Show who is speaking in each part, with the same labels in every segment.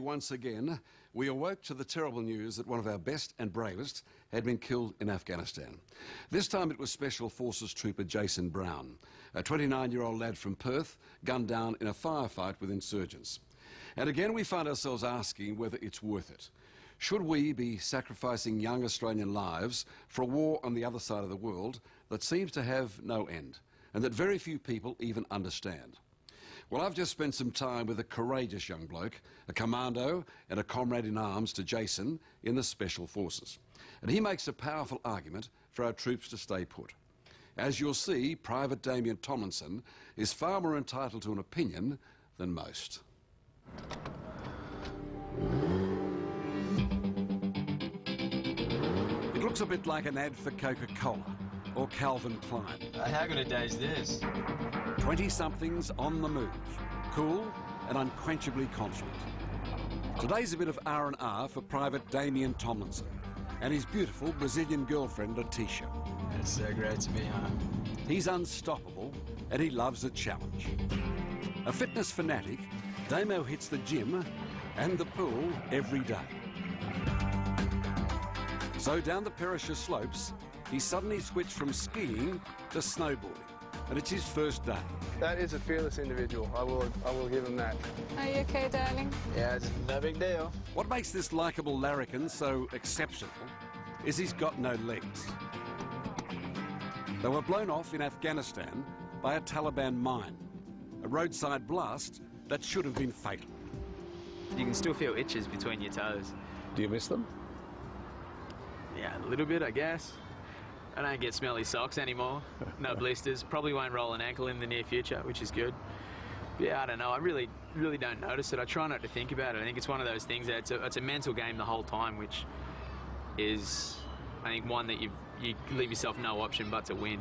Speaker 1: Once again, we awoke to the terrible news that one of our best and bravest had been killed in Afghanistan. This time it was Special Forces trooper Jason Brown, a 29-year-old lad from Perth, gunned down in a firefight with insurgents. And again we find ourselves asking whether it's worth it. Should we be sacrificing young Australian lives for a war on the other side of the world that seems to have no end, and that very few people even understand? Well, I've just spent some time with a courageous young bloke, a commando and a comrade in arms to Jason in the Special Forces. And he makes a powerful argument for our troops to stay put. As you'll see, Pte Damien Thomlinson is far more entitled to an opinion than most. It looks a bit like an ad for Coca-Cola or Calvin Klein.
Speaker 2: How good a day is this?
Speaker 1: 20-somethings on the move, cool and unquenchably confident. Today's a bit of R&R for Pte Damien Thomlinson and his beautiful Brazilian girlfriend, Letitia.
Speaker 2: It's so great to be home.
Speaker 1: He's unstoppable and he loves a challenge. A fitness fanatic, Damo hits the gym and the pool every day. So down the Perisher slopes, he suddenly switched from skiing to snowboarding. And it's his first day.
Speaker 3: That is a fearless individual. I will give him that.
Speaker 4: Are you okay, darling?
Speaker 2: Yeah, it's no big deal.
Speaker 1: What makes this likeable larrikin so exceptional is he's got no legs. They were blown off in Afghanistan by a Taliban mine, a roadside blast that should have been fatal.
Speaker 2: You can still feel itches between your toes.
Speaker 1: Do you miss them?
Speaker 2: Yeah, a little bit, I guess. I don't get smelly socks anymore. No blisters. Probably won't roll an ankle in the near future, which is good. Yeah, I don't know. I really don't notice it. I try not to think about it. I think it's one of those things that it's a mental game the whole time, which is, I think, one that you leave yourself no option but to win.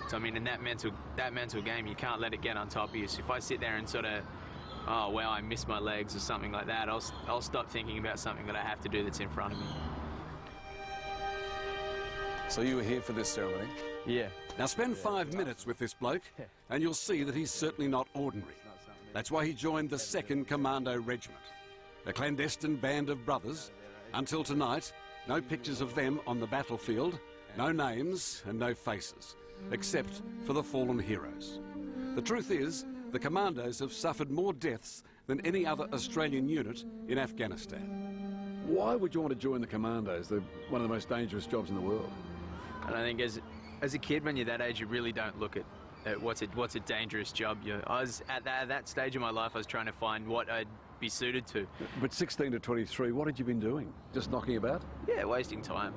Speaker 2: So I mean, in that mental game, you can't let it get on top of you. So if I sit there and sort of, oh wow, I missed my legs or something like that, I'll stop thinking about something that I have to do that's in front of me.
Speaker 5: So you were here for this ceremony?
Speaker 2: Yeah.
Speaker 1: Now spend 5 minutes with this bloke and you'll see that he's certainly not ordinary. That's why he joined the 2nd Commando Regiment, a clandestine band of brothers. Until tonight, no pictures of them on the battlefield, no names and no faces, except for the fallen heroes. The truth is, the Commandos have suffered more deaths than any other Australian unit in Afghanistan. Why would you want to join the Commandos? They're one of the most dangerous jobs in the world.
Speaker 2: And I think as a kid, when you're that age, you really don't look at what's a dangerous job. I was at that stage of my life, I was trying to find what I'd be suited to.
Speaker 1: But 16 to 23, what had you been doing? Just knocking about?
Speaker 2: Yeah, wasting time.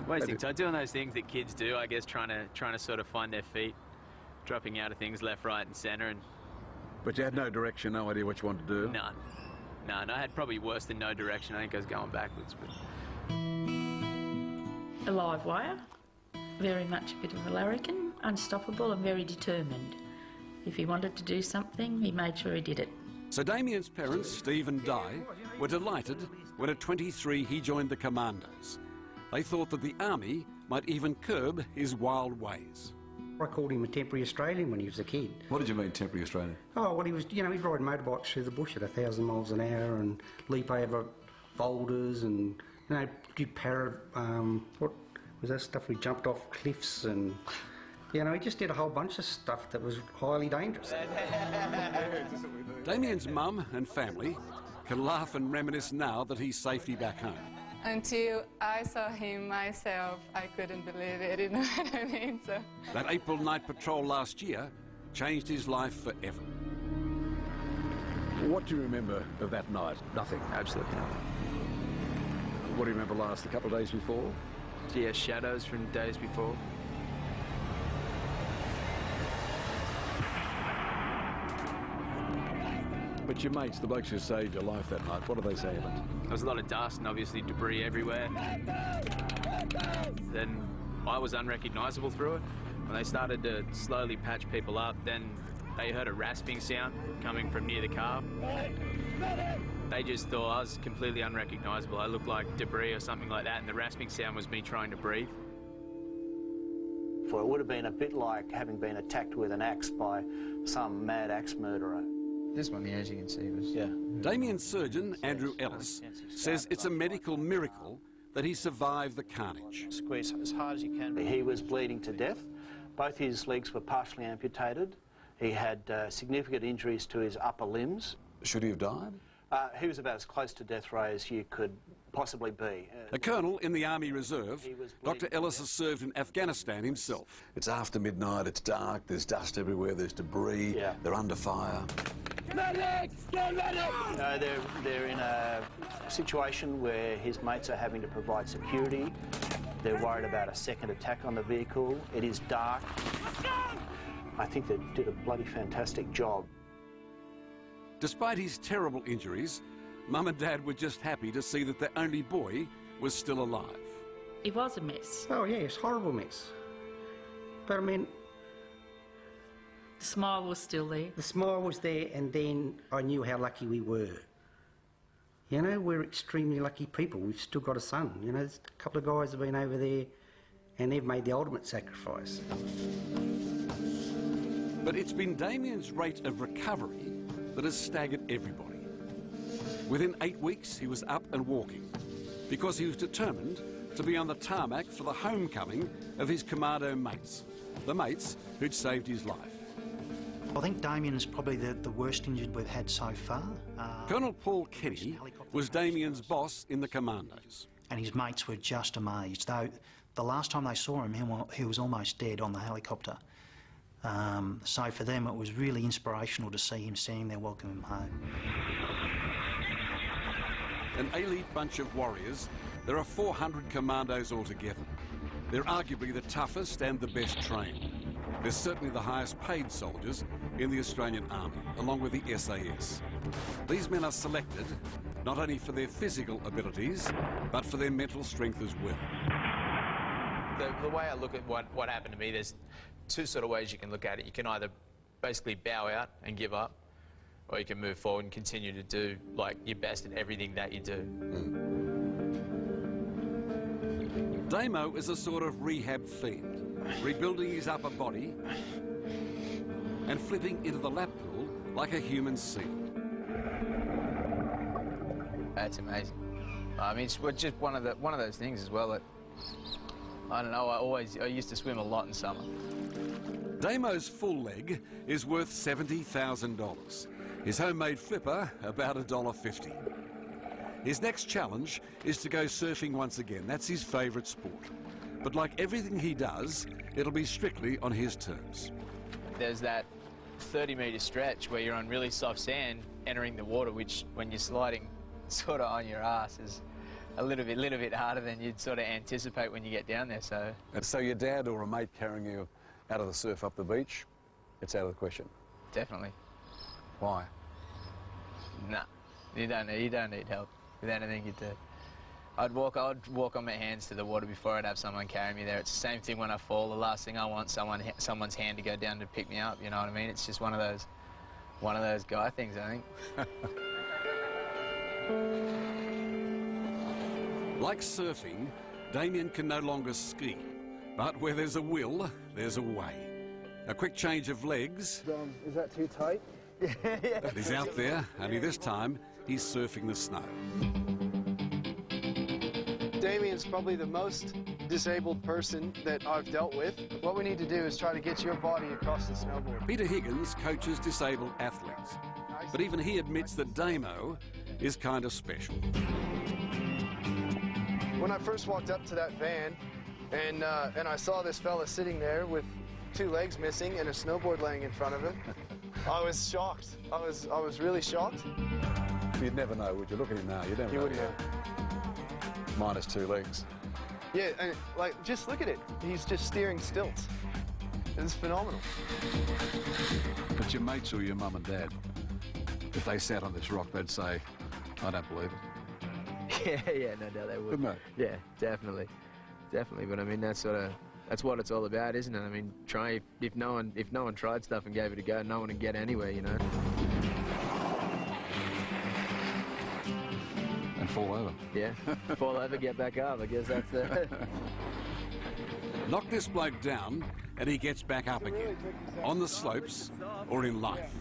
Speaker 2: Wasting time. Doing those things that kids do, I guess, trying to sort of find their feet, dropping out of things left, right and centre.
Speaker 1: But you had no direction, no idea what you wanted to do?
Speaker 2: None. None. I had probably worse than no direction. I think I was going backwards. But...
Speaker 6: A live wire. Very much a bit of a larrikin, unstoppable and very determined. If he wanted to do something, he made sure he did it.
Speaker 1: So Damien's parents, Steve and Di, were delighted when at 23 he joined the Commandos. They thought that the army might even curb his wild ways.
Speaker 7: I called him a temporary Australian when he was a kid.
Speaker 5: What did you mean, temporary Australian?
Speaker 7: Oh, well, he was, you know, he'd ride motorbikes through the bush at 1,000 miles an hour and leap over boulders and, you know, do what was that stuff? We jumped off cliffs and, you know, he just did a whole bunch of stuff that was highly dangerous.
Speaker 1: Damien's mum and family can laugh and reminisce now that he's safely back home.
Speaker 4: Until I saw him myself, I couldn't believe it, you know what I mean? So.
Speaker 1: That April night patrol last year changed his life forever. What do you remember of that night? Nothing.
Speaker 2: Absolutely nothing.
Speaker 1: What do you remember last, a couple of days before?
Speaker 2: Yeah, shadows from days before.
Speaker 1: But your mates, the blokes who saved your life that night, what do they say about it?
Speaker 2: There was a lot of dust and obviously debris everywhere. Then I was unrecognisable through it. When they started to slowly patch people up, then they heard a rasping sound coming from near the car. They just thought I was completely unrecognisable. I looked like debris or something like that, and the rasping sound was me trying to breathe.
Speaker 8: For it would have been a bit like having been attacked with an axe by some mad axe murderer.
Speaker 2: This one, as you can see, was...
Speaker 8: Yeah.
Speaker 1: Damien's surgeon, Andrew Ellis, says it's a medical miracle that he survived the carnage.
Speaker 8: Squeeze as hard as you can. He was bleeding to death. Both his legs were partially amputated. He had significant injuries to his upper limbs.
Speaker 5: Should he have died?
Speaker 8: He was about as close to death row as you could possibly be.
Speaker 1: A colonel in the Army Reserve, Dr. Ellis has served in Afghanistan himself.
Speaker 5: It's after midnight, it's dark, there's dust everywhere, there's debris,
Speaker 8: Yeah.
Speaker 5: they're under fire.
Speaker 8: No, they're in a situation where his mates are having to provide security. They're worried about a second attack on the vehicle. It is dark. I think they did a bloody fantastic job.
Speaker 1: Despite his terrible injuries, Mum and Dad were just happy to see that their only boy was still alive.
Speaker 6: It was a mess.
Speaker 7: Oh, yeah, it's a horrible mess. But, I mean,
Speaker 6: The smile was still there.
Speaker 7: the smile was there, and then I knew how lucky we were. You know, we're extremely lucky people. We've still got a son. You know, there's a couple of guys have been over there, and they've made the ultimate sacrifice.
Speaker 1: But it's been Damien's rate of recovery that has staggered everybody. Within 8 weeks, he was up and walking because he was determined to be on the tarmac for the homecoming of his commando mates, the mates who'd saved his life.
Speaker 9: I think Damien is probably the worst injured we've had so far.
Speaker 1: Colonel Paul Kenny was Damien's boss in the commandos.
Speaker 9: And his mates were just amazed, though the last time they saw him, he was almost dead on the helicopter. So for them, it was really inspirational to see him standing there welcoming him home.
Speaker 1: An elite bunch of warriors, there are 400 commandos altogether. They're arguably the toughest and the best trained. They're certainly the highest paid soldiers in the Australian Army, along with the SAS. These men are selected not only for their physical abilities, but for their mental strength as well.
Speaker 2: The way I look at what happened to me, there's two sort of ways you can look at it. You can either basically bow out and give up, or you can move forward and continue to do like your best at everything that you do.
Speaker 1: Damo is a sort of rehab fiend, rebuilding his upper body and flipping into the lap pool like a human seal.
Speaker 2: That's amazing. I mean, it's just one of those things as well that, I don't know, I used to swim a lot in summer.
Speaker 1: Damo's full leg is worth $70,000. His homemade flipper, about $1.50. His next challenge is to go surfing once again. That's his favourite sport. But like everything he does, it'll be strictly on his terms.
Speaker 2: There's that 30-metre stretch where you're on really soft sand entering the water, which when you're sliding sort of on your ass is a little bit harder than you'd sort of anticipate when you get down there. So.
Speaker 5: And so your dad or a mate carrying you out of the surf up the beach, it's out of the question?
Speaker 2: Definitely.
Speaker 5: Why?
Speaker 2: Nah, you don't need help with anything you do. I'd walk on my hands to the water before I'd have someone carry me there. It's the same thing when I fall. The last thing I want someone's hand to go down to pick me up. You know what I mean? It's just one of those guy things, I think.
Speaker 1: Like surfing, Damien can no longer ski. But where there's a will, there's a way. A quick change of legs.
Speaker 3: Is that too tight?
Speaker 1: And he's out there, only this time he's surfing the snow.
Speaker 3: Damien's probably the most disabled person that I've dealt with. What we need to do is try to get your body across the snowboard.
Speaker 1: Peter Higgins coaches disabled athletes. But even he admits that Damo is kind of special.
Speaker 3: When I first walked up to that van and I saw this fella sitting there with 2 legs missing and a snowboard laying in front of him, I was shocked. I was really shocked.
Speaker 5: You'd never know, would you? Look at him now, you'd never know.
Speaker 3: You wouldn't know.
Speaker 5: Minus 2 legs.
Speaker 3: Yeah, and like, just look at it. He's just steering stilts. It's phenomenal.
Speaker 5: But your mates or your mum and dad, if they sat on this rock, they'd say, I don't believe it.
Speaker 2: Yeah, no doubt they would.
Speaker 5: Wouldn't they?
Speaker 2: Yeah, definitely. But I mean, that's what it's all about, isn't it? I mean, if no one tried stuff and gave it a go, no one would get anywhere, you know.
Speaker 5: And fall over.
Speaker 2: Yeah, fall over, get back up. I guess that's the.
Speaker 1: Knock this bloke down and he gets back up again, on the slopes or in life.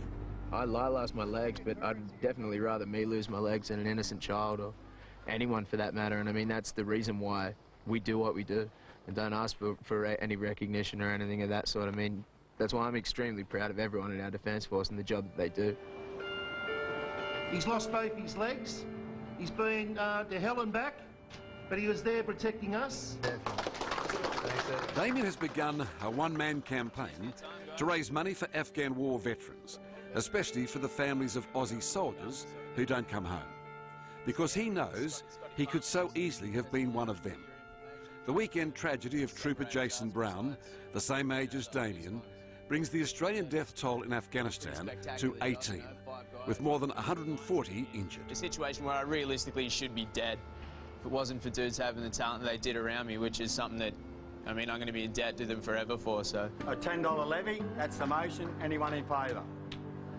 Speaker 2: I lost my legs, but I'd definitely rather me lose my legs than an innocent child or anyone for that matter. And I mean, that's the reason why we do what we do and don't ask for any recognition or anything of that sort. I mean, that's why I'm extremely proud of everyone in our Defence Force and the job that they do.
Speaker 10: He's lost both his legs. He's been to hell and back, but he was there protecting us.
Speaker 1: Damien has begun a one-man campaign to raise money for Afghan war veterans, especially for the families of Aussie soldiers who don't come home, because he knows he could so easily have been one of them. The weekend tragedy of Trooper Jason Brown, the same age as Damien, brings the Australian death toll in Afghanistan to 18, with more than 140 injured.
Speaker 2: A situation where I realistically should be dead if it wasn't for dudes having the talent that they did around me, which is something that, I mean, I'm going to be in debt to them forever for, so.
Speaker 11: A $10 levy, that's the motion. Anyone in favour?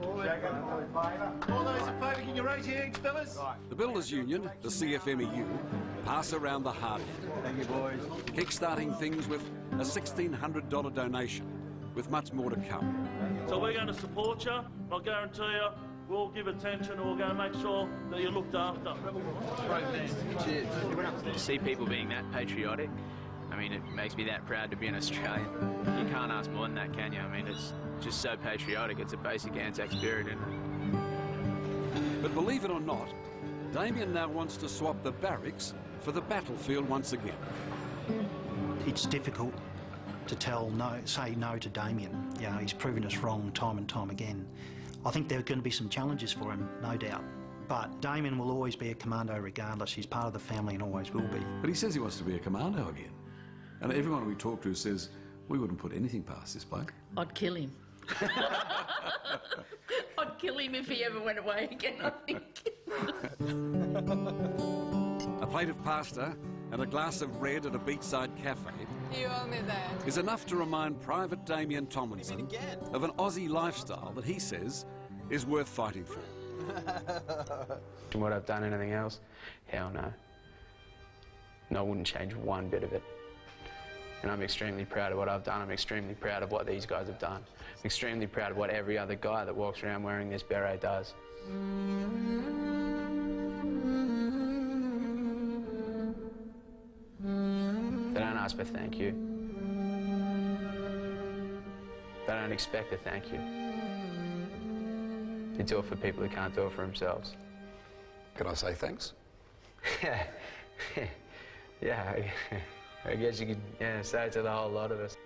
Speaker 10: All those in favour, can you raise your hands, fellas?
Speaker 1: The Builders Union, the CFMEU, pass around the hard hat.
Speaker 11: Thank you, boys.
Speaker 1: Kickstarting things with a $1,600 donation, with much more to come.
Speaker 12: So we're going to support you. I guarantee you, we'll give attention and we're going to make sure that you're looked after.
Speaker 2: Cheers. To see people being that patriotic, I mean, it makes me that proud to be an Australian. You can't ask more than that, can you? I mean, it's just so patriotic. It's a basic Anzac spirit in it.
Speaker 1: But believe it or not, Damien now wants to swap the barracks for the battlefield once again.
Speaker 9: It's difficult to say no to Damien. You know, he's proven us wrong time and time again. I think there are going to be some challenges for him, no doubt. But Damien will always be a commando regardless. He's part of the family and always will be.
Speaker 5: But he says he wants to be a commando again. And everyone we talk to says, we wouldn't put anything past this bloke.
Speaker 6: I'd kill him. I'd kill him if he ever went away again, I think.
Speaker 1: A plate of pasta and a glass of red at a beachside cafe
Speaker 4: You owe me that.
Speaker 1: is enough to remind Private Damien Thomlinson of an Aussie lifestyle that he says is worth fighting for.
Speaker 2: And what I've done, anything else? Hell no. No, I wouldn't change one bit of it. And I'm extremely proud of what I've done. I'm extremely proud of what these guys have done. I'm extremely proud of what every other guy that walks around wearing this beret does. They don't ask for thank you. They don't expect a thank you. They do it for people who can't do it for themselves.
Speaker 5: Can I say thanks?
Speaker 2: Yeah. Yeah, I guess you could say it to the whole lot of us.